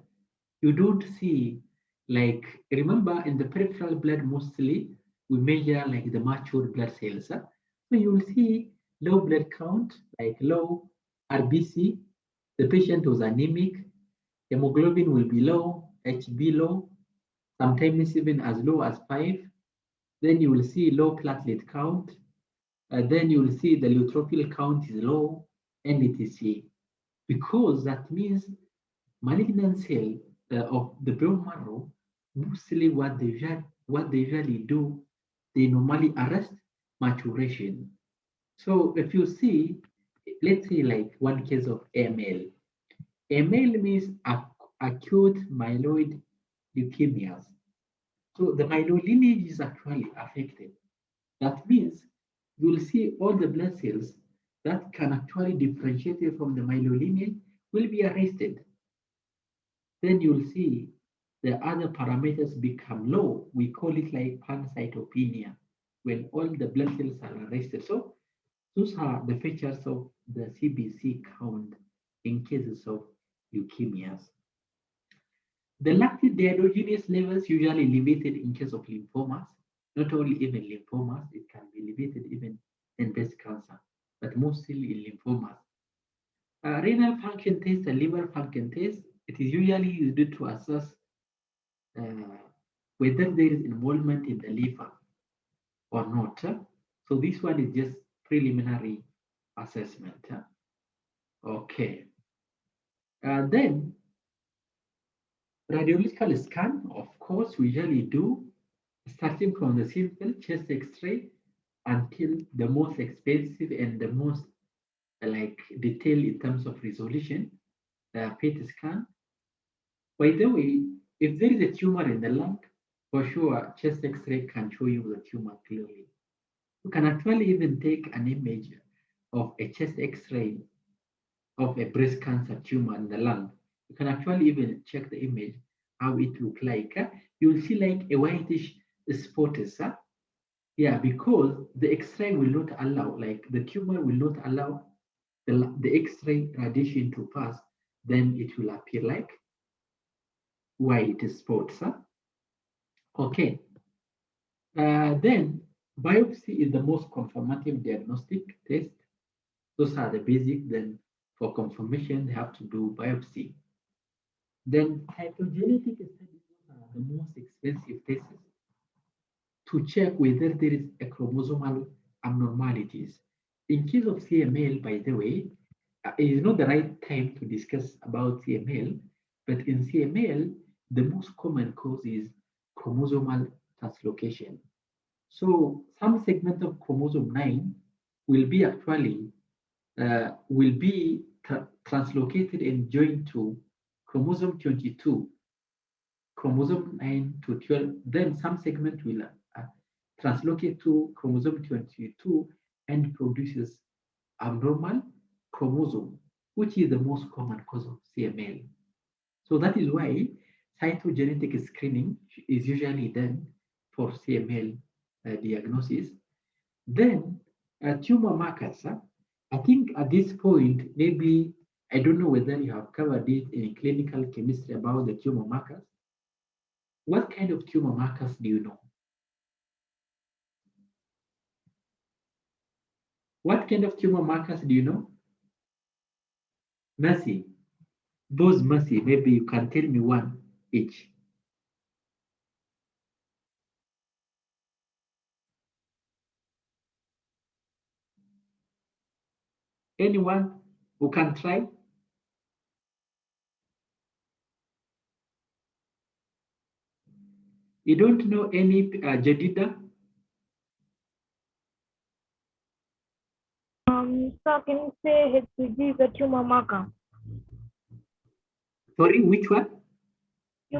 you don't see, like, remember in the peripheral blood, mostly we measure like the mature blood cells. So you will see low blood count, like low RBC. The patient was anemic. Hemoglobin will be low, HB low, sometimes even as low as 5. Then you will see low platelet count. Then you will see the neutrophil count is low, and etc. Because that means malignant cell of the bone marrow mostly what they usually do, they normally arrest maturation. So if you see, let's say like one case of AML. AML means acute myeloid leukemias. So the myeloid lineage is actually affected. That means you'll see all the blood cells that can actually differentiate it from the myeloid lineage will be arrested. Then you'll see the other parameters become low. We call it like pancytopenia, when all the blood cells are arrested. So those are the features of the CBC count in cases of leukemias. The lactate dehydrogenase levels usually elevated in case of lymphomas, not only even lymphomas, it can be elevated even in breast cancer, but mostly in lymphomas. Renal function test and liver function test, it is usually used to assess whether there is involvement in the liver or not. So this one is just preliminary assessment. Okay. Then radiological scan, of course, we usually do, starting from the simple chest X-ray until the most expensive and the most like detailed in terms of resolution, the PET scan. By the way, if there is a tumor in the lung, for sure, chest X-ray can show you the tumor clearly. You can actually even take an image of a chest X-ray of a breast cancer tumor in the lung. You can actually even check the image, how it look like. You will see like a whitish spot. Yeah, because the X-ray will not allow, like the tumor will not allow the X-ray radiation to pass, then it will appear like white spots. Okay. Then biopsy is the most confirmative diagnostic test. Those are the basic. Then for confirmation, they have to do biopsy. Then cytogenetic studies are the most expensive tests to check whether there is a chromosomal abnormalities. In case of CML, by the way, it is not the right time to discuss about CML, but in CML, the most common cause is chromosomal translocation. So some segment of chromosome 9 will be actually translocated and joined to chromosome 22, chromosome 9 to 12. Then some segment will translocate to chromosome 22 and produces abnormal chromosome, which is the most common cause of CML. So that is why cytogenetic screening is usually done for CML diagnosis. Then tumor markers. I think at this point, maybe, I don't know whether you have covered it in clinical chemistry about the tumor markers. What kind of tumor markers do you know? What kind of tumor markers do you know? Mercy. Those Mercy, maybe you can tell me one each. Anyone who can try? You don't know any Jadida? So can you say HCG is a tumor marker? Sorry, which one? The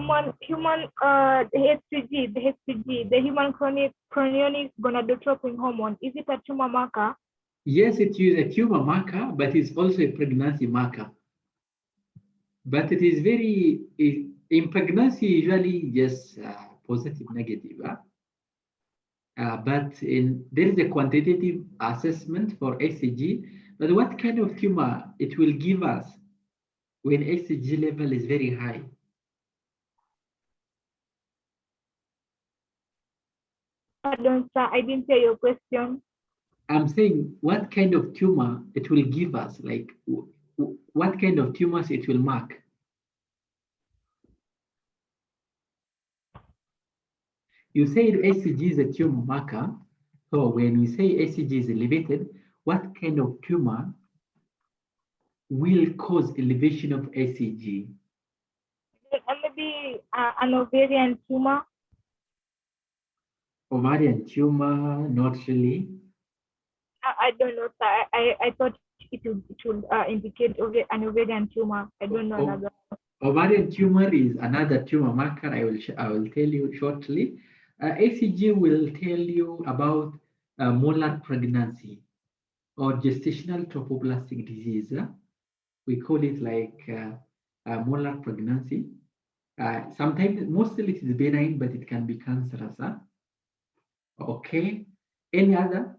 HCG, the human chorionic gonadotropin hormone, is it a tumor marker? Yes, it is a tumor marker, but it's also a pregnancy marker. But it is very, in pregnancy, usually just positive, negative. But there is a quantitative assessment for HCG, but what kind of tumor it will give us when HCG level is very high? Pardon, sir, I didn't hear your question. I'm saying what kind of tumor it will give us, like what kind of tumors it will mark. You said HCG is a tumor marker. So when we say HCG is elevated, what kind of tumor will cause elevation of HCG? Maybe be an ovarian tumor? Ovarian tumor, not really. I don't know, sir. I thought it would indicate an ovarian tumor. I don't know another. Ovarian tumor is another tumor marker. I will tell you shortly. ACG will tell you about molar pregnancy or gestational trophoblastic disease. We call it like molar pregnancy. Sometimes, mostly it is benign, but it can be cancerous. Okay. Any other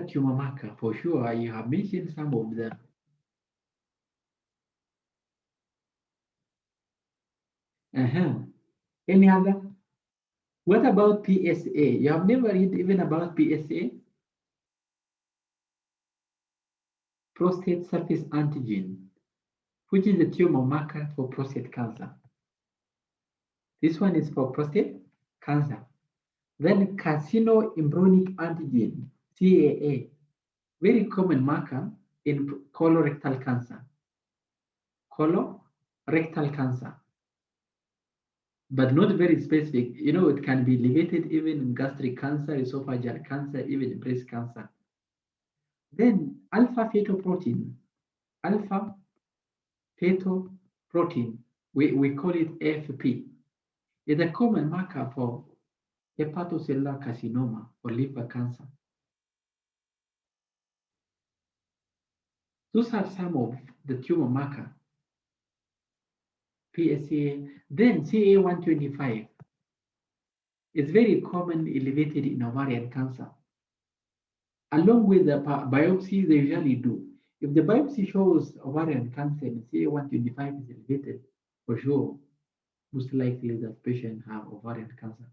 tumor marker? For sure, you have mentioned some of them. Any other? What about PSA? You have never read even about PSA? Prostate surface antigen, which is the tumor marker for prostate cancer. This one is for prostate cancer. Then carcinoembryonic antigen, CAA, very common marker in colorectal cancer. Colorectal cancer, but not very specific. You know, it can be elevated even in gastric cancer, esophageal cancer, even breast cancer. Then alpha fetoprotein, we call it AFP, is a common marker for hepatocellular carcinoma or liver cancer. Those are some of the tumor marker. PSA, then CA125 is very common elevated in ovarian cancer. Along with the biopsy, they usually do. If the biopsy shows ovarian cancer and CA125 is elevated, for sure, most likely that patient have ovarian cancer.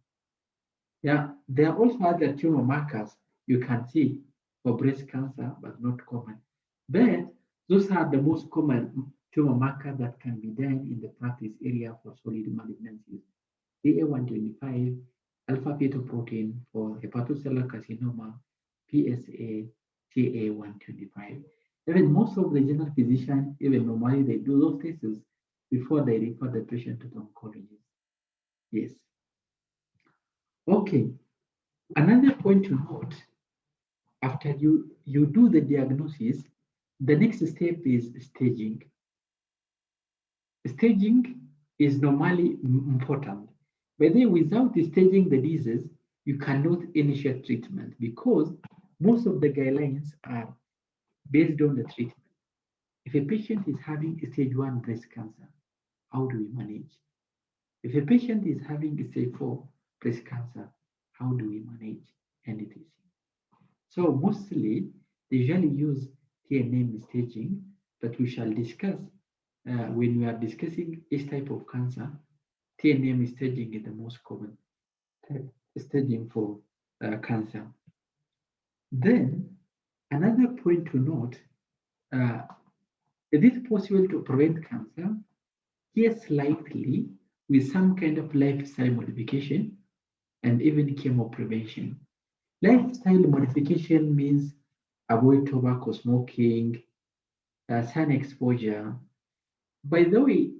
Yeah, there are also other tumor markers you can see for breast cancer, but not common. But those are the most common tumor markers that can be done in the practice area for solid malignancies. CA125, alpha fetoprotein for hepatocellular carcinoma, PSA, CA125. Even most of the general physicians, even normally they do those tests before they refer the patient to the oncologist. Yes. Okay. Another point to note, after you do the diagnosis, the next step is staging. Staging is normally important. But then without staging the disease, you cannot initiate treatment because most of the guidelines are based on the treatment. If a patient is having stage 1 breast cancer, how do we manage? If a patient is having stage 4 breast cancer, how do we manage? And etc. So mostly they usually use TNM staging, but we shall discuss when we are discussing each type of cancer. TNM staging is the most common staging for cancer. Then another point to note, is it possible to prevent cancer? Yes, likely with some kind of lifestyle modification and even chemo prevention. Lifestyle modification means avoid tobacco smoking, sun exposure. By the way,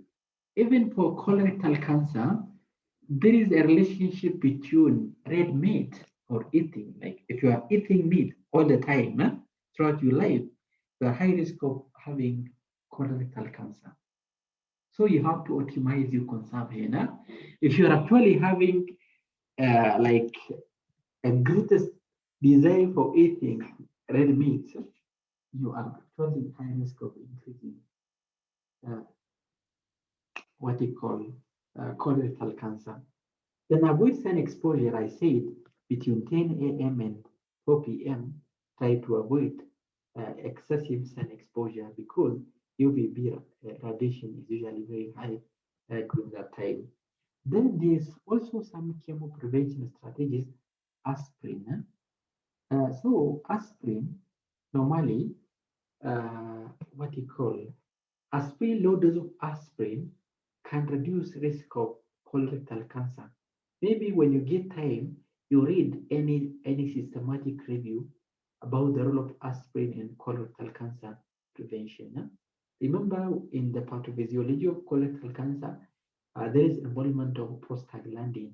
even for colorectal cancer, there is a relationship between red meat or eating. Like if you are eating meat all the time throughout your life, you are high risk of having colorectal cancer. So you have to optimize your consumption. If you are actually having like a greatest desire for eating red meat, you are actually high risk of increasing what you call colorectal cancer. Then avoid sun exposure, I said, between 10 a.m. and 4 p.m. Try to avoid excessive sun exposure because UVB radiation is usually very high during that time. Then there's also some chemo prevention strategies, aspirin. So aspirin, normally, what you call aspirin, low dose of aspirin can reduce risk of colorectal cancer. Maybe when you get time, you read any systematic review about the role of aspirin in colorectal cancer prevention. Remember, in the pathophysiology of colorectal cancer, there is involvement of prostaglandin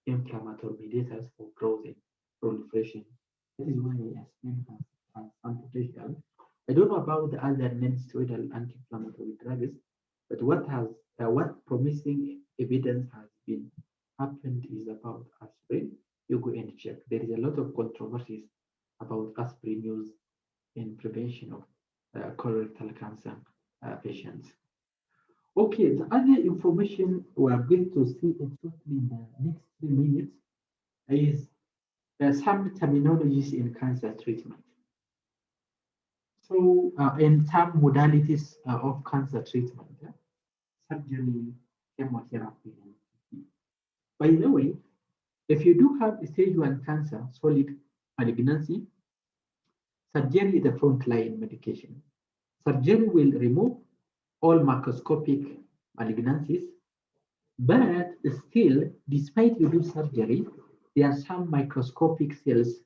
inflammatory mediators for growth and proliferation. That is why aspirin has some potential. I don't know about the other non-steroidal anti-inflammatory drugs, but what promising evidence has been happened is about aspirin. You go and check. There is a lot of controversies about aspirin use in prevention of colorectal cancer patients. Okay, the other information we are going to see shortly in the next 3 minutes is some terminologies in cancer treatment. So, and some modalities of cancer treatment, surgery, chemotherapy. By the way, if you do have stage 1 cancer, solid malignancy, surgery is the frontline medication. Surgery will remove all macroscopic malignancies, but still, despite you do surgery, there are some microscopic cells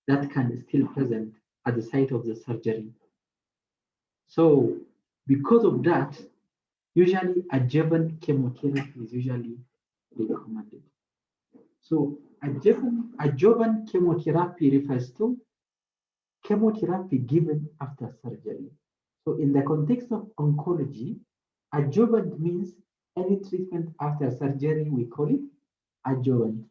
that can still present at the site of the surgery. So because of that, usually adjuvant chemotherapy is usually recommended. So adjuvant chemotherapy refers to chemotherapy given after surgery. So in the context of oncology, adjuvant means any treatment after surgery, we call it adjuvant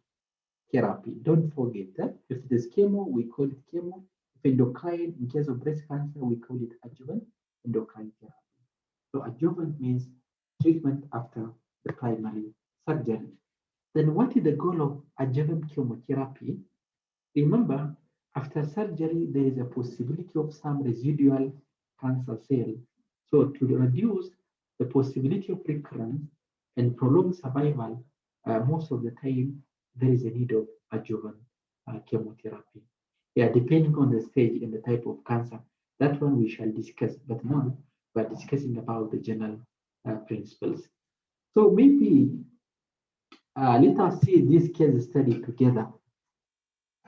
therapy. Don't forget that. If it is chemo, we call it chemo. If endocrine, in case of breast cancer, we call it adjuvant endocrine therapy. So adjuvant means treatment after the primary surgery. Then what is the goal of adjuvant chemotherapy? Remember, after surgery, there is a possibility of some residual cancer cell. So to reduce the possibility of recurrence and prolong survival, most of the time, there is a need of adjuvant chemotherapy. Yeah, depending on the stage and the type of cancer. That one we shall discuss, but now we're discussing about the general principles. So maybe let us see this case study together.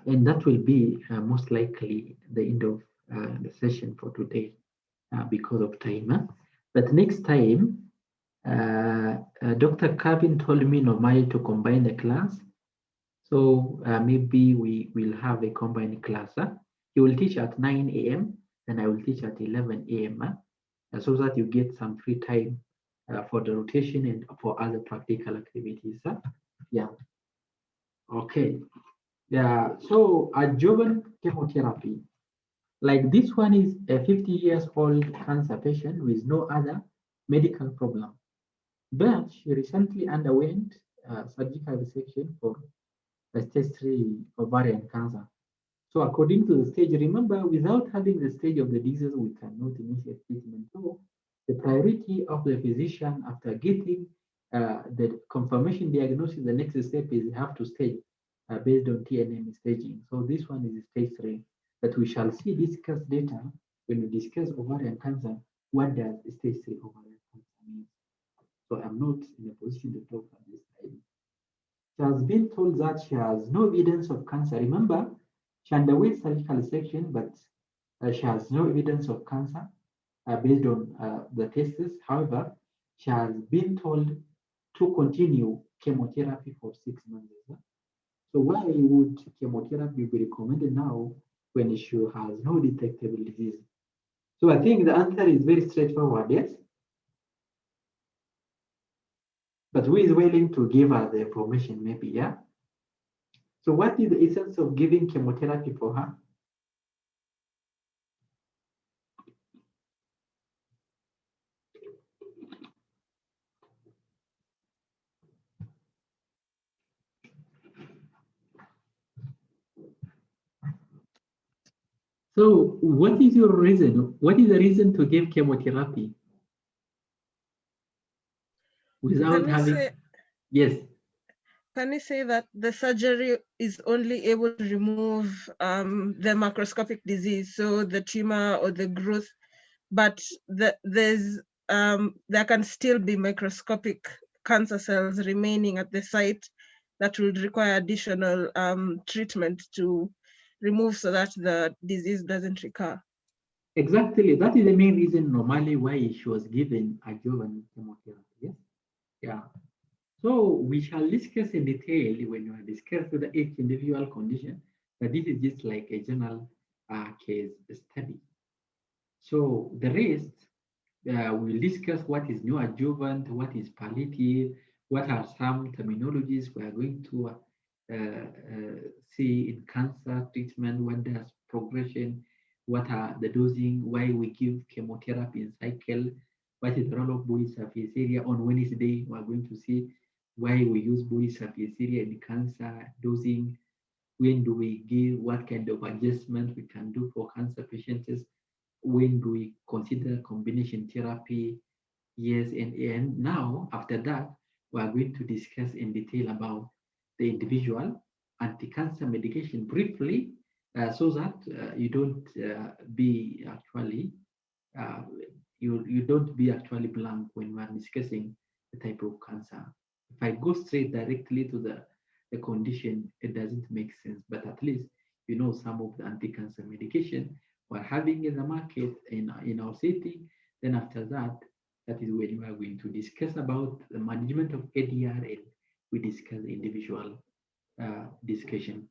And that will be most likely the end of the session for today because of time. But next time, Dr. Kevin told me normally to combine the class. So maybe we will have a combined class. He will teach at 9 a.m. and I will teach at 11 a.m. So that you get some free time for the rotation and for other practical activities. Yeah. Okay. Yeah. So adjuvant chemotherapy. Like this one is a 50 years old cancer patient with no other medical problem. But she recently underwent surgical resection for stage 3 ovarian cancer. So according to the stage, remember, without having the stage of the disease, we cannot initiate treatment. So the priority of the physician after getting the confirmation diagnosis, the next step is you have to stage based on TNM staging. So this one is stage 3. But we shall see discuss data when we discuss ovarian cancer. What does stage 3 ovarian cancer mean? So I'm not in a position to talk at this time. She has been told that she has no evidence of cancer. Remember, she underwent surgical section, but she has no evidence of cancer based on the tests. However, she has been told to continue chemotherapy for 6 months. So why would chemotherapy be recommended now when she has no detectable disease? So I think the answer is very straightforward, yes? But who is willing to give us the information maybe, yeah? So what is the essence of giving chemotherapy for her? So what is your reason? What is the reason to give chemotherapy? Without having, yes. Can you say that the surgery is only able to remove the macroscopic disease, so the tumor or the growth, but there can still be microscopic cancer cells remaining at the site that would require additional treatment to remove so that the disease doesn't recur? Exactly. That is the main reason normally why she was given adjuvant chemotherapy. Yes. Yeah. So we shall discuss in detail when you are discussing each individual condition, but this is just like a general case study. So the rest, we'll discuss what is neoadjuvant, what is palliative, what are some terminologies we are going to see in cancer treatment, what does progression, what are the dosing, why we give chemotherapy in cycle, what is the role of body surface area. On Wednesday, we are going to see why we use body surface area in cancer dosing, when do we give, what kind of adjustment we can do for cancer patients, when do we consider combination therapy. Yes, and now after that, we are going to discuss in detail about the individual anti-cancer medication briefly, so that you don't be actually uh, you don't be actually blank when we are discussing the type of cancer. If I go straight directly to the condition, it doesn't make sense. But at least you know some of the anti-cancer medication we're having in the market in our city. Then after that, that is when we are going to discuss about the management of ADR, and we discuss individual discussion.